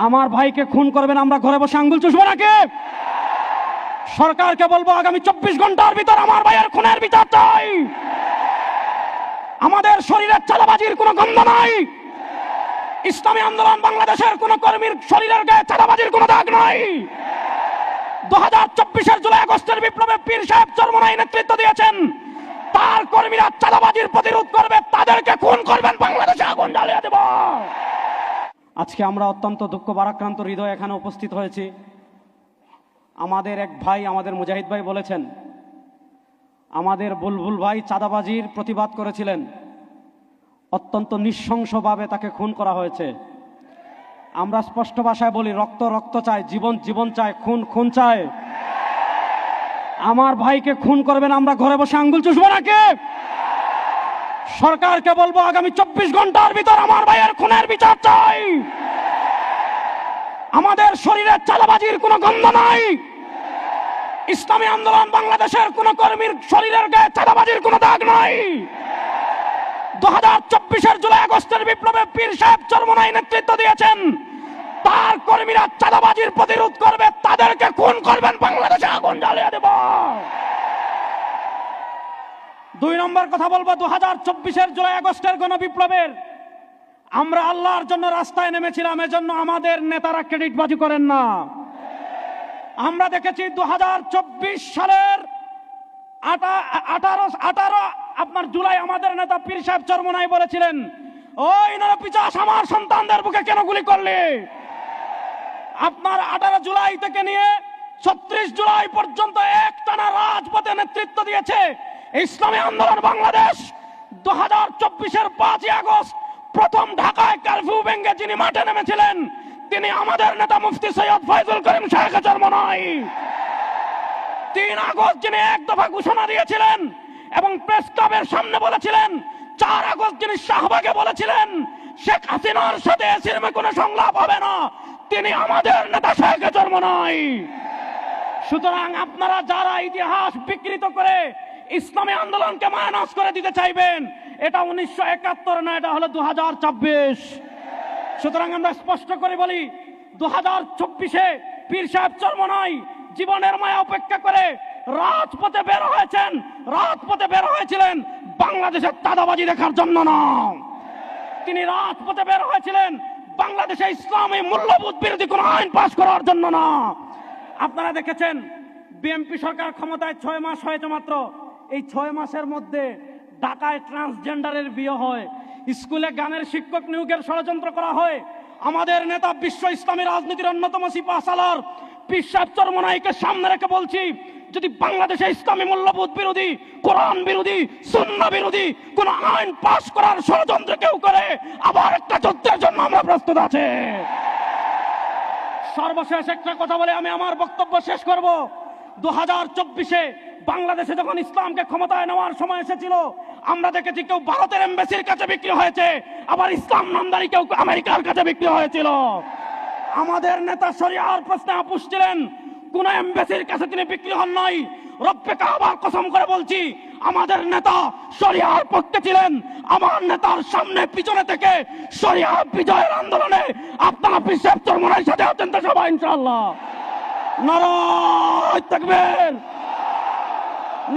আমার ভাইকে খুন করবেন, আমরা ঘরে বসে আঙ্গুল চুষবো নাকি? সরকারকে বলবো আগামী 24 ঘন্টার ভিতর আমার ভাইয়ের খুনের বিচার চাই। আমাদের শরীরের চাঁদাবাজির কোনো গন্ধ নাই। ইসলামী আন্দোলন বাংলাদেশের কোন কর্মীর শরীরের গায়ে চাঁদাবাজির কোনো দাগ নাই। 2024-এর জুলাই আগস্টের বিপ্লবে পীর সাহেব চরমোনাই নেতৃত্ব দিয়েছেন। তার কর্মীরা চাঁদাবাজির প্রতিরোধ করবে, তাদেরকে খুন করবেন, বাংলাদেশে আগুন জ্বালিয়ে দেব। আজকে আমরা অত্যন্ত দুঃখ ভারাক্রান্ত হৃদয় এখানে উপস্থিত হয়েছি। আমাদের এক ভাই, আমাদের মুজাহিদ ভাই বলেছেন, আমাদের বুলবুল ভাই চাঁদাবাজির প্রতিবাদ করেছিলেন, অত্যন্ত নৃশংসভাবে তাকে খুন করা হয়েছে। আমরা স্পষ্ট ভাষায় বলি, রক্ত রক্ত চাই, জীবন জীবন চাই, খুন খুন চাই। আমার ভাইকে খুন করবেন, আমরা ঘরে বসে আঙ্গুল চুষবো নাকি? সরকারকে বলবো আগামী 24 ঘন্টার ভিতর আমার ভাইয়ের খুনের বিচার চাই। আমাদের শরীরে চাঁদাবাজির কোনো গন্ধ নাই। ইসলামী আন্দোলন বাংলাদেশের কোন কর্মীর শরীরের গায়ে চাঁদাবাজির কোনো দাগ নাই। 2024-এর জুলাই আগস্টের বিপ্লবে পীর সাহেব চরমোনাই নেতৃত্ব দিয়েছেন। তার কর্মীরা চাঁদাবাজির প্রতিরোধ করবে, তাদেরকে খুন করবেন, বাংলাদেশে আগুন জ্বালিয়ে দেব। 2 নম্বর কথা বলবো, 2024-এর জুলাই আগস্টের গণবিপ্লবের আমরা আল্লাহর জন্য রাস্তায় নেমেছিলাম, এজন্য আমাদের নেতারা ক্রেডিটবাজি করেন না। আমরা দেখেছি 2024 সালের 18 আপনার জুলাই আমাদের নেতা পীর সাহেব চরমোনাই বলেছিলেন, ওই নরপিশাচ আমার সন্তানদের বুকে কেন গুলি করলে? আপনার 18 জুলাই থেকে নিয়ে 36 জুলাই পর্যন্ত একটানা রাজপথে নেতৃত্ব দিয়েছে ইসলামী আন্দোলন বাংলাদেশ। 2024-এর 5 আগস্ট প্রথম ঢাকায় কারফিউ ভেঙে যিনি মাঠে নেমেছিলেন, তিনি আমাদের নেতা মুফতি সৈয়দ ফয়জুল করিম শেখ চরমোনাই। 3 আগস্ট যিনি এক দফা ঘোষণা দিয়েছিলেন এবং প্রেস ক্লাবের সামনে বলেছিলেন, 4 আগস্ট যিনি শাহবাগে বলেছিলেন শেখ হাসিনার সাথে এসিরমে কোনো সংলাপ হবে না, তিনি আমাদের নেতা শেখ চরমোনাই। সুতরাং আপনারা যারা ইতিহাস বিকৃত করে ইসলামী আন্দোলনকে মাইনাস করে দিতে চাইবেন, এটা 1971 না, এটা হলো 2024। সুতরাং আমরা স্পষ্ট করে বলি, 2024-এ পীর সাহেব চরমোনাই জীবনের মায়া উপেক্ষা করে রাজপথে বের হয়েছেন। রাজপথে বের হয়েছিলেন বাংলাদেশের চাঁদাবাজি দেখার জন্য না, তিনি রাজপথে বের হয়েছিলেন বাংলাদেশে ইসলামী মূল্যবোধ বিরোধী কোন আইন পাশ করার জন্য না। আপনারা দেখেছেন বিএনপি সরকার ক্ষমতায় 6 মাস হয়েছে মাত্র। এই 6 মাসের মধ্যে ঢাকায় ট্রান্সজেন্ডারের বিয়ে হয়, স্কুলে গানের শিক্ষক নিয়োগের ষড়যন্ত্র করা হয়। আমাদের নেতা বিশ্ব ইসলামী রাজনীতির অন্যতম সিপাহসালার পীর সাহেব চরমোনাইকে সামনে রেখে বলছি, যদি বাংলাদেশে ইসলামী মূল্যবোধ বিরোধী, কোরআন বিরোধী, সুন্নাহ বিরোধী কোন আইন পাশ করার ষড়যন্ত্র কেউ করে, আবার একটা যুদ্ধের জন্য আমরা প্রস্তুত আছি। সর্বশেষ একটা কথা বলে আমি আমার বক্তব্য শেষ করব। 2024-এ বাংলাদেশে যখন ইসলামকে ক্ষমতায় নেওয়ার সময় এসেছিল, আমরা দেখেছি কেউ ভারতের এমবাসির কাছে বিক্রি হয়েছে, আবার ইসলাম নামদারি কেউ আমেরিকার কাছে বিক্রি হয়েছিল। আমাদের নেতা শরিয়ার প্রশ্নে আপোষ ছিলেন, কোন এমবাসির কাছে তিনি বিক্রি হন নাই। রব্বে কাবার কসম করে বলছি, আমাদের নেতা শরিয়ার পক্ষে ছিলেন। আমার নেতার সামনে পিছনে থেকে শরিয়া বিজয়ের আন্দোলনে আপনারা পীর সাহেব চরমোনাইর সাথে আছেন তো সবাই ইনশাআল্লাহ। নারায়ে তাকবীর,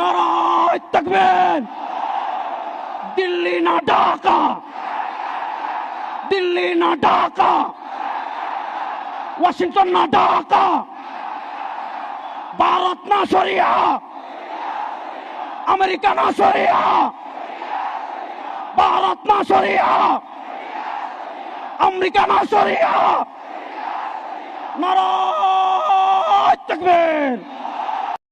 নারায়ে তাকবীর। দিল্লি না ঢাকা, দিল্লি না ঢাকা, ওয়াশিংটন না ঢাকা, ভারত না শরিয়া, আমেরিকা না শরিয়া, ভারত না শরিয়া, আমেরিকা না শরিয়া। নারায়ে তাকবীর।